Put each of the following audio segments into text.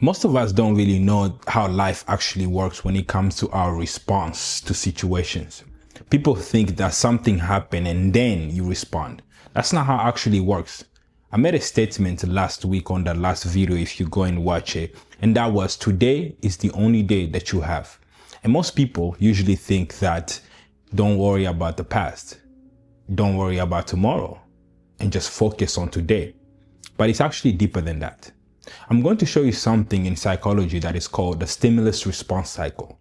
Most of us don't really know how life actually works when it comes to our response to situations. People think that something happened and then you respond. That's not how it actually works. I made a statement last week on the last video, if you go and watch it, and that was today is the only day that you have. And most people usually think that don't worry about the past, don't worry about tomorrow, and just focus on today. But it's actually deeper than that. I'm going to show you something in psychology that is called the stimulus response cycle.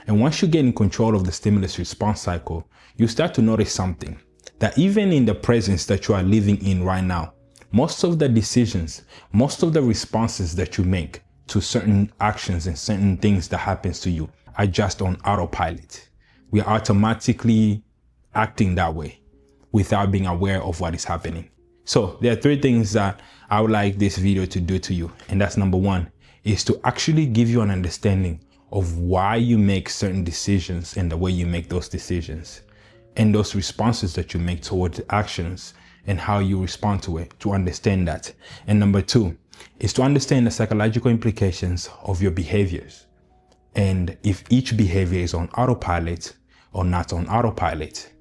And once you get in control of the stimulus response cycle, you start to notice something, that even in the presence that you are living in right now, most of the decisions, most of the responses that you make to certain actions and certain things that happens to you are just on autopilot. We are automatically acting that way without being aware of what is happening. So there are three things that I would like this video to do to you. And that's number one, is to actually give you an understanding of why you make certain decisions and the way you make those decisions and those responses that you make towards actions and how you respond to it, to understand that. And number two is to understand the psychological implications of your behaviors. And if each behavior is on autopilot or not on autopilot.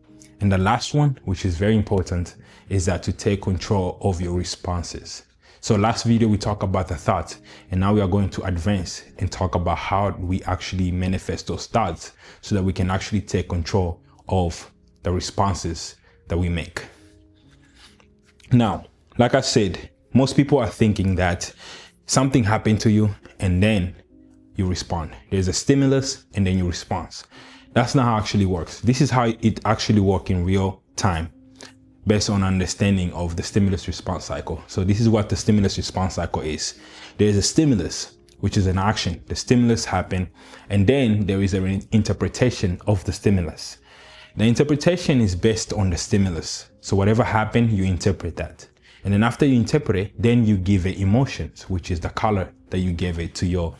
And the last one, which is very important, is that to take control of your responses. So last video, we talked about the thoughts, and now we are going to advance and talk about how we actually manifest those thoughts so that we can actually take control of the responses that we make. Now, like I said, most people are thinking that something happened to you and then you respond. There's a stimulus and then you respond. That's not how it actually works. This is how it actually works in real time, based on understanding of the stimulus response cycle. So this is what the stimulus response cycle is. There's a stimulus, which is an action. The stimulus happened, and then there is an interpretation of the stimulus. The interpretation is based on the stimulus. So whatever happened, you interpret that. And then after you interpret it, then you give it emotions, which is the color that you gave it to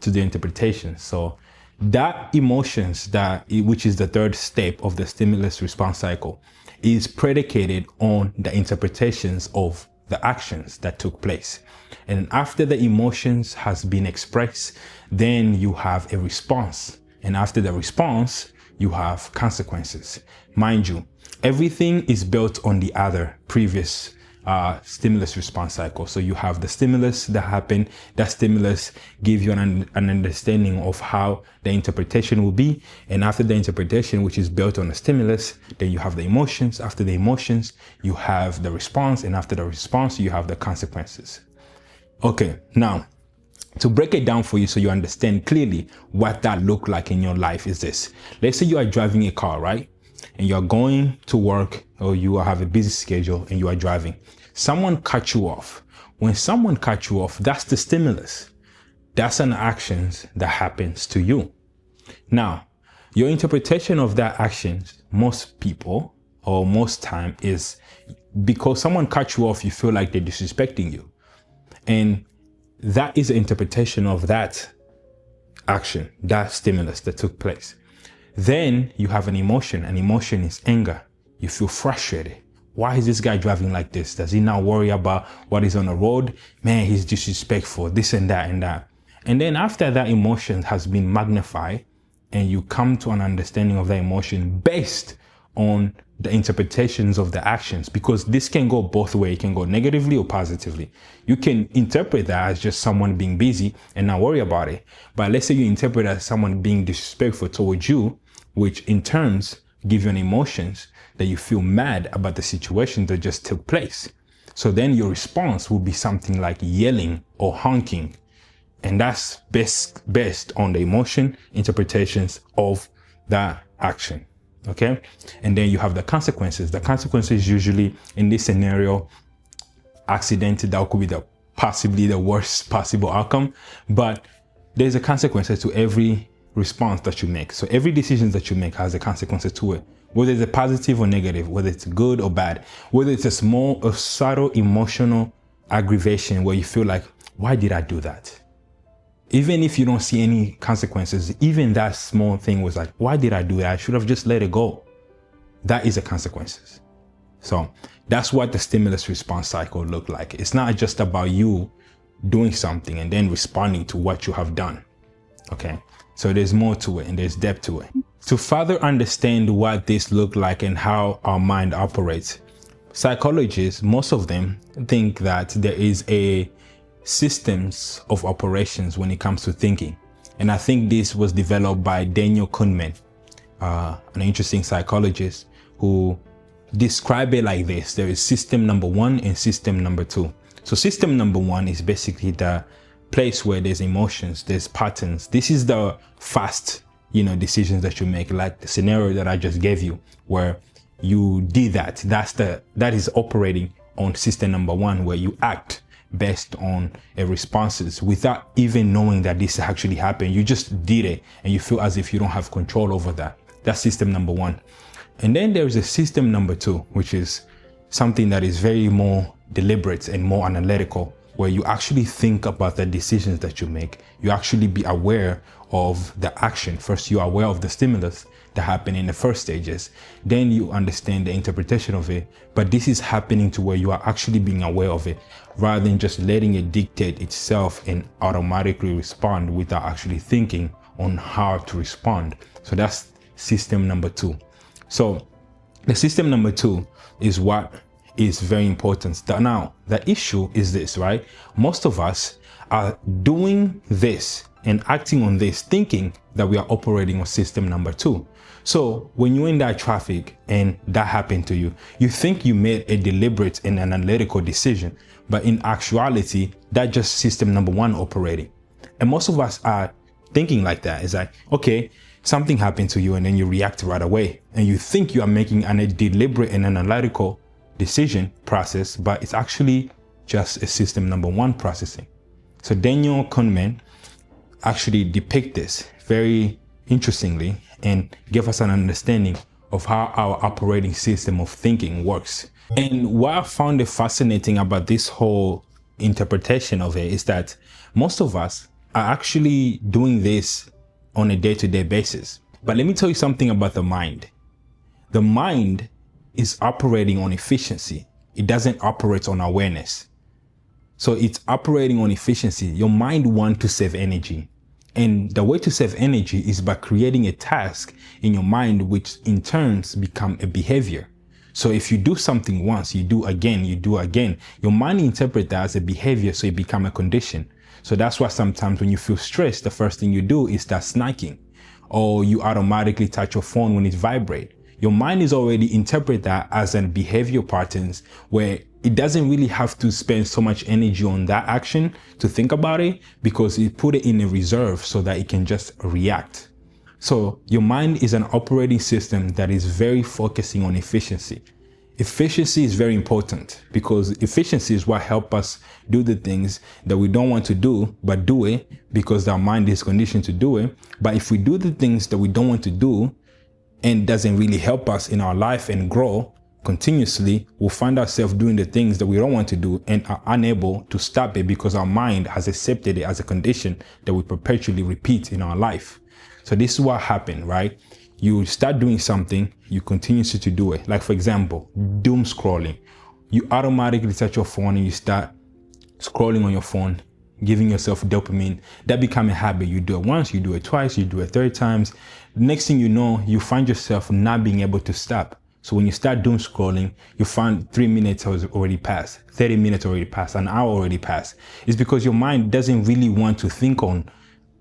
the interpretation. So that emotions, which is the third step of the stimulus response cycle, is predicated on the interpretations of the actions that took place. And after the emotions has been expressed, then you have a response. And after the response, you have consequences. Mind you, everything is built on the other previous stimulus response cycle. So you have the stimulus that happened. That stimulus gives you an understanding of how the interpretation will be. And after the interpretation, which is built on the stimulus, then you have the emotions. After the emotions, you have the response. And after the response, you have the consequences. Okay, now, to break it down for you so you understand clearly what that look like in your life is this. Let's say you are driving a car, right? And you're going to work, or you have a busy schedule and you are driving. Someone cut you off. When someone cuts you off, that's the stimulus. That's an action that happens to you. Now, your interpretation of that action, most people or most time, is because someone cut you off, you feel like they're disrespecting you. And that is the interpretation of that action, that stimulus that took place. Then you have an emotion. An emotion is anger. You feel frustrated. Why is this guy driving like this? Does he not worry about what is on the road? Man, he's disrespectful, this and that and that. And then after that emotion has been magnified and you come to an understanding of that emotion based on the interpretations of the actions, because this can go both ways. It can go negatively or positively. You can interpret that as just someone being busy and not worry about it. But let's say you interpret as someone being disrespectful towards you, which in turns give you an emotions that you feel mad about the situation that just took place. So then your response will be something like yelling or honking. And that's based on the emotion interpretations of that action. Okay. And then you have the consequences. The consequences usually in this scenario, accident, that could be possibly the worst possible outcome, but there's a consequences to every response that you make. So every decision that you make has a consequences to it, whether it's a positive or negative, whether it's good or bad, whether it's a small or subtle emotional aggravation where you feel like, why did I do that? Even if you don't see any consequences, even that small thing was like, why did I do that? I should have just let it go. That is the consequences. So that's what the stimulus response cycle look like. It's not just about you doing something and then responding to what you have done. Okay, so there's more to it and there's depth to it. To further understand what this looks like and how our mind operates, psychologists, most of them think that there is a systems of operations when it comes to thinking. And I think this was developed by Daniel Kahneman, an interesting psychologist, who describe it like this. There is system number one and system number two. So system number one is basically the place where there's emotions, there's patterns. This is the fast, decisions that you make, like the scenario that I just gave you, where you did that. That is operating on system number one, where you act based on responses without even knowing that this actually happened. You just did it and you feel as if you don't have control over that. That's system number one. And then there's a system number two, which is something that is very more deliberate and more analytical, where you actually think about the decisions that you make. You actually be aware of the action. First, you are aware of the stimulus that happened in the first stages. Then you understand the interpretation of it. But this is happening to where you are actually being aware of it, rather than just letting it dictate itself and automatically respond without actually thinking on how to respond. So that's system number two. So the system number two is what is very important. Now, the issue is this, right? Most of us are doing this and acting on this, thinking that we are operating on system number two. So when you're in that traffic and that happened to you, you think you made a deliberate and an analytical decision, but in actuality, that's just system number one operating. And most of us are thinking like that. It's like, okay, something happened to you and then you react right away. And you think you are making a deliberate and analytical decision process, but it's actually just a system number one processing. So Daniel Kahneman actually depict this very interestingly and give us an understanding of how our operating system of thinking works. And what I found fascinating about this whole interpretation of it is that most of us are actually doing this on a day-to-day basis. But let me tell you something about the mind. The mind is operating on efficiency. It doesn't operate on awareness. So it's operating on efficiency. Your mind wants to save energy. And the way to save energy is by creating a task in your mind, which in turns become a behavior. So if you do something once, you do again, you do again, your mind interprets that as a behavior, so it becomes a condition. So that's why sometimes when you feel stressed, the first thing you do is start snacking, or you automatically touch your phone when it vibrates. Your mind is already interpret that as a behavior patterns where it doesn't really have to spend so much energy on that action to think about it, because it put it in a reserve so that it can just react. So your mind is an operating system that is very focusing on efficiency. Efficiency is very important because efficiency is what helps us do the things that we don't want to do, but do it because our mind is conditioned to do it. But if we do the things that we don't want to do and doesn't really help us in our life and grow continuously, we'll find ourselves doing the things that we don't want to do and are unable to stop it because our mind has accepted it as a condition that we perpetually repeat in our life. So this is what happened, right? You start doing something, you continue to do it. Like for example, doom scrolling. You automatically touch your phone and you start scrolling on your phone, giving yourself dopamine. That becomes a habit. You do it once, you do it twice, you do it 30 times. Next thing you know, you find yourself not being able to stop. So when you start doom scrolling, you find 3 minutes has already passed, 30 minutes already passed, an hour already passed. It's because your mind doesn't really want to think on,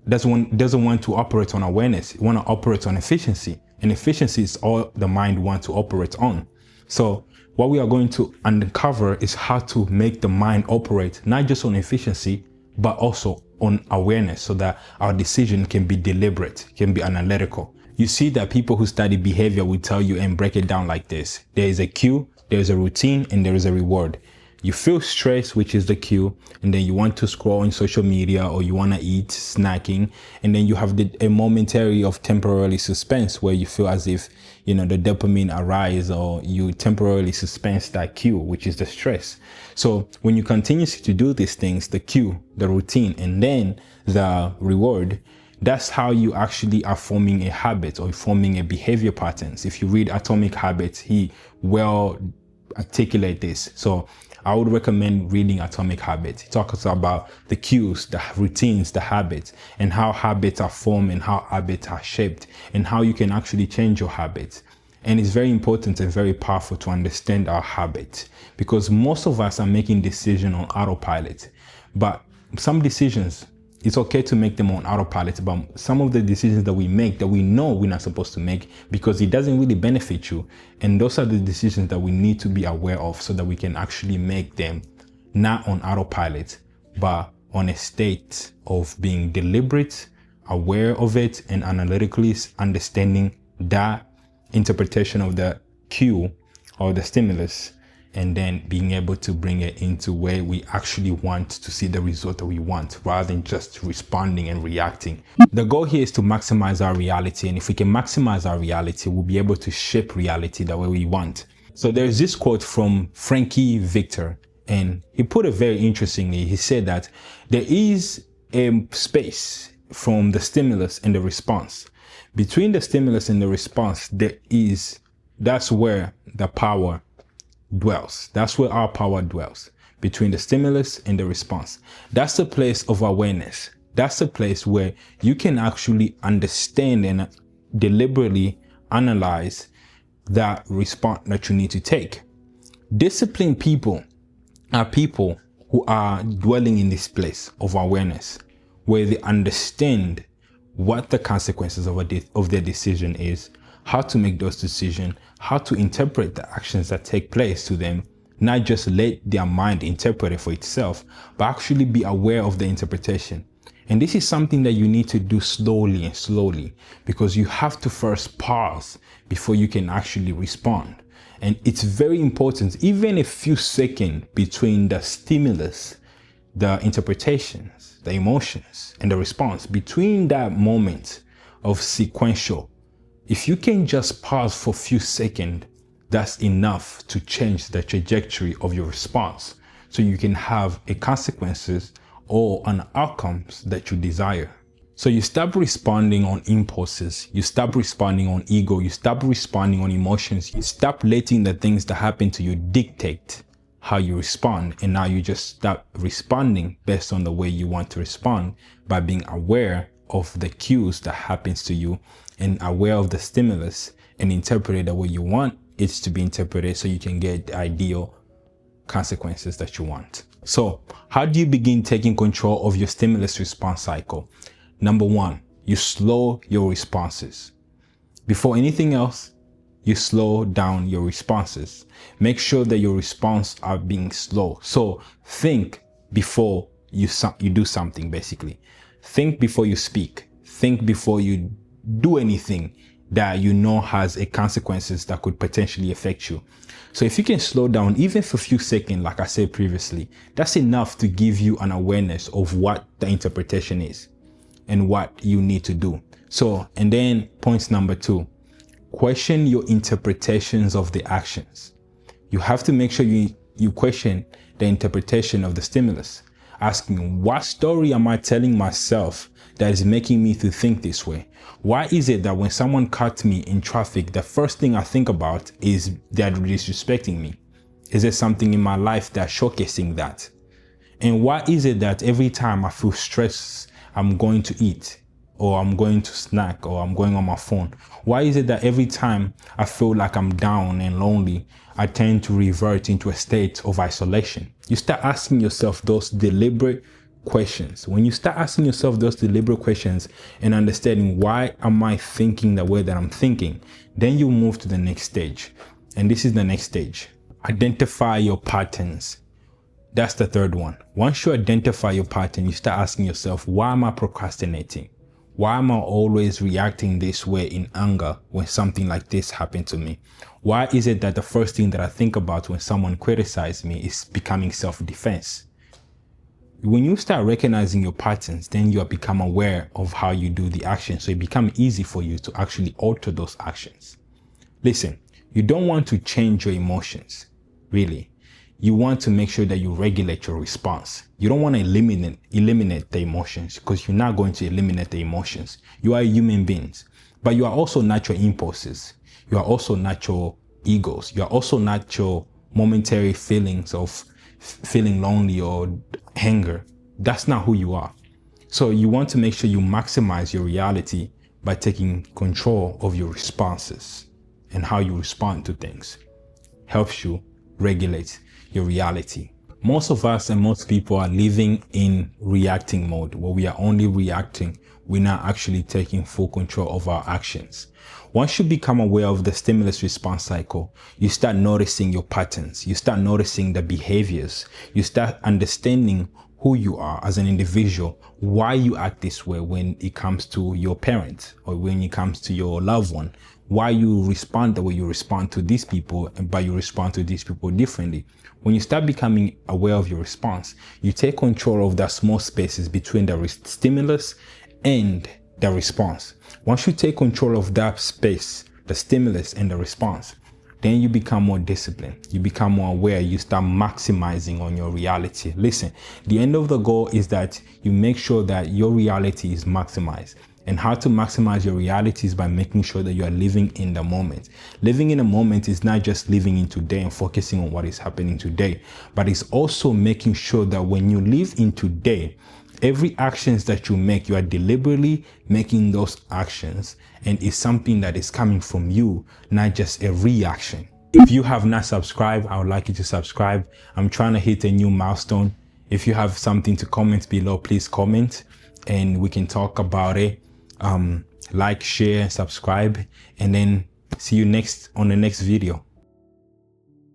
doesn't want to operate on awareness. It want to operate on efficiency. And efficiency is all the mind wants to operate on. So what we are going to uncover is how to make the mind operate not just on efficiency, but also on awareness, so that our decision can be deliberate, can be analytical. You see that people who study behavior will tell you and break it down like this. There is a cue, there is a routine, and there is a reward. You feel stress, which is the cue, and then you want to scroll on social media or you want to eat, snacking, and then you have a momentary of temporarily suspense where you feel as if, the dopamine arise, or you temporarily suspend that cue, which is the stress. So when you continue to do these things, the cue, the routine, and then the reward, that's how you actually are forming a habit or forming a behavior patterns. If you read Atomic Habits, he well articulate this. So I would recommend reading Atomic Habits. It talks about the cues, the routines, the habits, and how habits are formed and how habits are shaped and how you can actually change your habits. And it's very important and very powerful to understand our habits, because most of us are making decisions on autopilot. But some decisions, it's okay to make them on autopilot, but some of the decisions that we make that we know we're not supposed to make because it doesn't really benefit you. And those are the decisions that we need to be aware of so that we can actually make them not on autopilot, but on a state of being deliberate, aware of it, and analytically understanding that interpretation of the cue or the stimulus, and then being able to bring it into where we actually want to see the result that we want, rather than just responding and reacting. The goal here is to maximize our reality, and if we can maximize our reality, we'll be able to shape reality the way we want. So there's this quote from Frankie Victor, and he put it very interestingly. He said that there is a space from the stimulus and the response. Between the stimulus and the response, that's where the power dwells. That's where our power dwells, between the stimulus and the response. That's the place of awareness. That's the place where you can actually understand and deliberately analyze that response that you need to take. Disciplined people are people who are dwelling in this place of awareness, where they understand what the consequences of their decision is, how to make those decisions, how to interpret the actions that take place to them, not just let their mind interpret it for itself, but actually be aware of the interpretation. And this is something that you need to do slowly and slowly, because you have to first pause before you can actually respond. And it's very important, even a few seconds between the stimulus, the interpretations, the emotions, and the response, between that moment of sequential, if you can just pause for a few seconds, that's enough to change the trajectory of your response, so you can have a consequences or an outcomes that you desire. So you stop responding on impulses, you stop responding on ego, you stop responding on emotions, you stop letting the things that happen to you dictate how you respond, and now you just stop responding based on the way you want to respond by being aware of the cues that happens to you and aware of the stimulus and interpret it the way you want it to be interpreted, so you can get the ideal consequences that you want. So how do you begin taking control of your stimulus response cycle? Number one, you slow your responses. Before anything else, you slow down your responses. Make sure that your response are being slow. So think before you do something, basically. Think before you speak. Think before you do anything that you know has a consequences that could potentially affect you. So if you can slow down even for a few seconds, like I said previously, that's enough to give you an awareness of what the interpretation is and what you need to do. So, and then point number two, question your interpretations of the actions. You have to make sure you question the interpretation of the stimulus, asking, what story am I telling myself that is making me to think this way? Why is it that when someone cuts me in traffic, the first thing I think about is they're disrespecting me? Is there something in my life that's showcasing that? And why is it that every time I feel stressed, I'm going to eat, or I'm going to snack, or I'm going on my phone? Why is it that every time I feel like I'm down and lonely, I tend to revert into a state of isolation? You start asking yourself those deliberate questions. When you start asking yourself those deliberate questions and understanding why am I thinking the way that I'm thinking, then you move to the next stage. And this is the next stage. Identify your patterns. That's the third one. Once you identify your pattern, you start asking yourself, why am I procrastinating? Why am I always reacting this way in anger when something like this happened to me? Why is it that the first thing that I think about when someone criticizes me is becoming self-defense? When you start recognizing your patterns, then you become aware of how you do the action. So it becomes easy for you to actually alter those actions. Listen, you don't want to change your emotions, really. You want to make sure that you regulate your response. You don't want to eliminate the emotions, because you're not going to eliminate the emotions. You are human beings, but you are also not your impulses. You are also not your egos. You are also not your momentary feelings of feeling lonely or anger. That's not who you are. So you want to make sure you maximize your reality by taking control of your responses, and how you respond to things helps you regulate your reality. Most of us and most people are living in reacting mode, where we are only reacting. We're not actually taking full control of our actions. Once you become aware of the stimulus response cycle, you start noticing your patterns. You start noticing the behaviors. You start understanding who you are as an individual, why you act this way when it comes to your parent or when it comes to your loved one, why you respond the way you respond to these people, but you respond to these people differently. When you start becoming aware of your response, you take control of that small spaces between the stimulus and the response. Once you take control of that space, the stimulus and the response, then you become more disciplined. You become more aware. You start maximizing on your reality. Listen, the end of the goal is that you make sure that your reality is maximized. And how to maximize your reality is by making sure that you are living in the moment. Living in the moment is not just living in today and focusing on what is happening today, but it's also making sure that when you live in today, every actions that you make, you are deliberately making those actions, and it's something that is coming from you, not just a reaction. If you have not subscribed, I would like you to subscribe. I'm trying to hit a new milestone. If you have something to comment below, please comment and we can talk about it. Like, share, subscribe, and then see you on the next video.